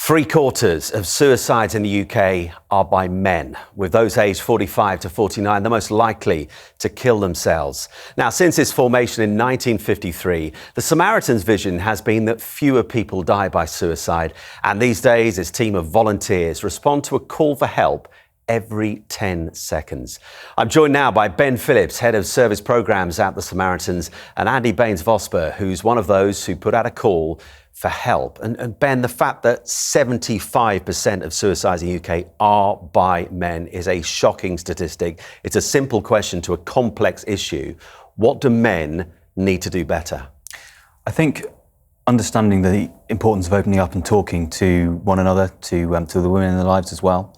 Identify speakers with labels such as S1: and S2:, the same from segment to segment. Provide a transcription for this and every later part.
S1: 3/4 of suicides in the UK are by men, with those aged 45 to 49 the most likely to kill themselves. Now, since its formation in 1953, the Samaritans' vision has been that fewer people die by suicide, and these days its team of volunteers respond to a call for help every 10 seconds. I'm joined now by Ben Phillips, Head of Service Programmes at the Samaritans, and Andy Baines-Vosper, who's one of those who put out a call for help. And Ben, the fact that 75% of suicides in the UK are by men is a shocking statistic. It's a simple question to a complex issue. What do men need to do better?
S2: I think understanding the importance of opening up and talking to one another, to the women in their lives as well.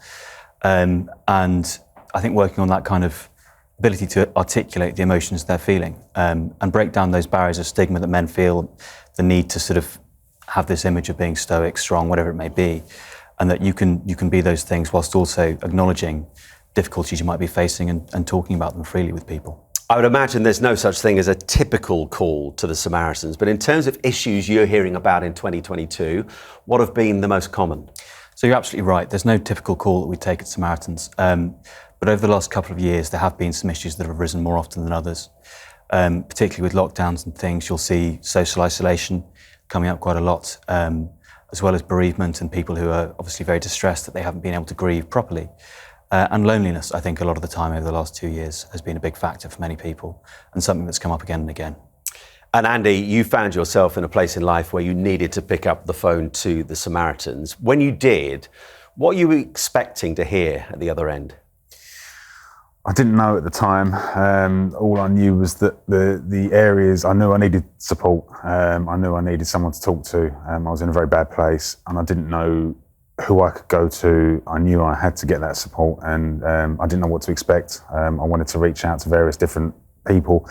S2: And I think working on that kind of ability to articulate the emotions they're feeling, and break down those barriers of stigma that men feel, the need to sort of have this image of being stoic, strong, whatever it may be, and that you can be those things whilst also acknowledging difficulties you might be facing and talking about them freely with people.
S1: I would imagine there's no such thing as a typical call to the Samaritans, but in terms of issues you're hearing about in 2022, what have been the most common?
S2: So you're absolutely right. There's no typical call that we take at Samaritans. But over the last couple of years, there have been some issues that have risen more often than others. Particularly with lockdowns and things, you'll see social isolation coming up quite a lot, as well as bereavement and people who are obviously very distressed that they haven't been able to grieve properly. And loneliness, I think, a lot of the time over the last 2 years has been a big factor for many people and something that's come up again and again.
S1: And Andy, you found yourself in a place in life where you needed to pick up the phone to the Samaritans. When you did, what were you expecting to hear at the other end?
S3: I didn't know at the time. All I knew was that the areas, I knew I needed support. I knew I needed someone to talk to. I was in a very bad place and I didn't know who I could go to. I knew I had to get that support and I didn't know what to expect. I wanted to reach out to various different people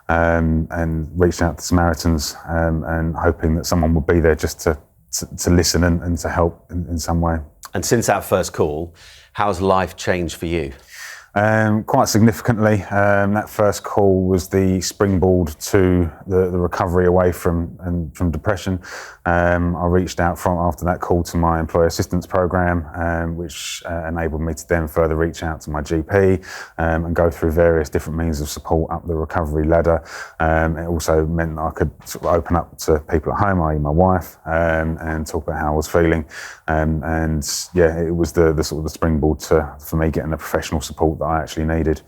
S3: and reached out to Samaritans and hoping that someone would be there just to listen and to help in some way. And
S1: since that first call, how's life changed for you?
S3: Quite significantly. That first call was the springboard to the recovery away from depression. I reached out after that call to my employer assistance program, which enabled me to then further reach out to my GP and go through various different means of support up the recovery ladder. It also meant that I could sort of open up to people at home, i.e. my wife, and talk about how I was feeling. And yeah, it was the sort of the springboard for me getting the professional support that I actually needed.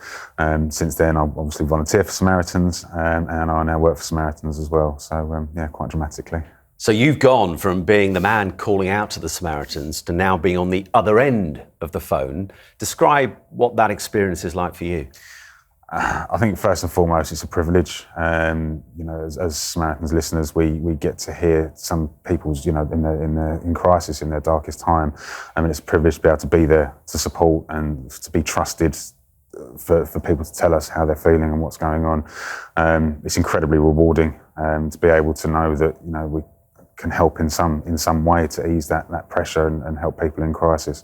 S3: Since then, I obviously volunteer for Samaritans, and I now work for Samaritans as well. So yeah, quite dramatically.
S1: So you've gone from being the man calling out to the Samaritans to now being on the other end of the phone. Describe what that experience is like for you.
S3: I think first and foremost, it's a privilege. You know, as Samaritans listeners, we get to hear some people's, you know, in crisis, in their darkest time. I mean, it's a privilege to be able to be there to support and to be trusted for people to tell us how they're feeling and what's going on. It's incredibly rewarding to be able to know that, you know, we can help in some way to ease that pressure and help people in crisis.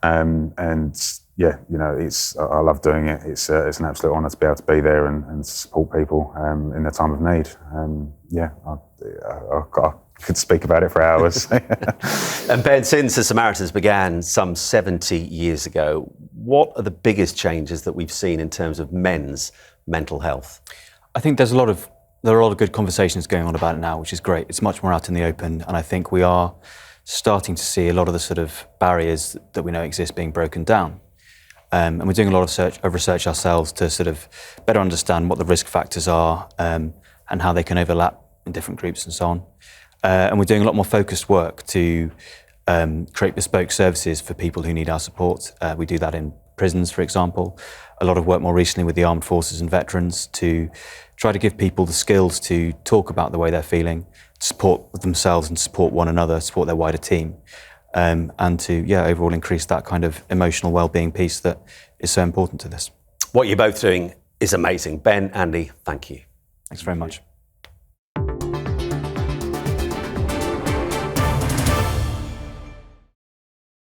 S3: And yeah, you know, I love doing it. It's an absolute honour to be able to be there and to support people in their time of need. Yeah, I could speak about it for hours.
S1: And Ben, since the Samaritans began some 70 years ago, what are the biggest changes that we've seen in terms of men's mental health?
S2: I think there are a lot of good conversations going on about it now, which is great. It's much more out in the open, and I think we are starting to see a lot of the sort of barriers that we know exist being broken down. And we're doing a lot of research ourselves to sort of better understand what the risk factors are and how they can overlap in different groups and so on. And we're doing a lot more focused work to create bespoke services for people who need our support. We do that in prisons, for example. A lot of work more recently with the armed forces and veterans to try to give people the skills to talk about the way they're feeling, to support themselves and support one another, support their wider team. And to, yeah, overall increase that kind of emotional well-being piece that is so important to this.
S1: What you're both doing is amazing. Ben, Andy, thank you.
S2: Thanks very much.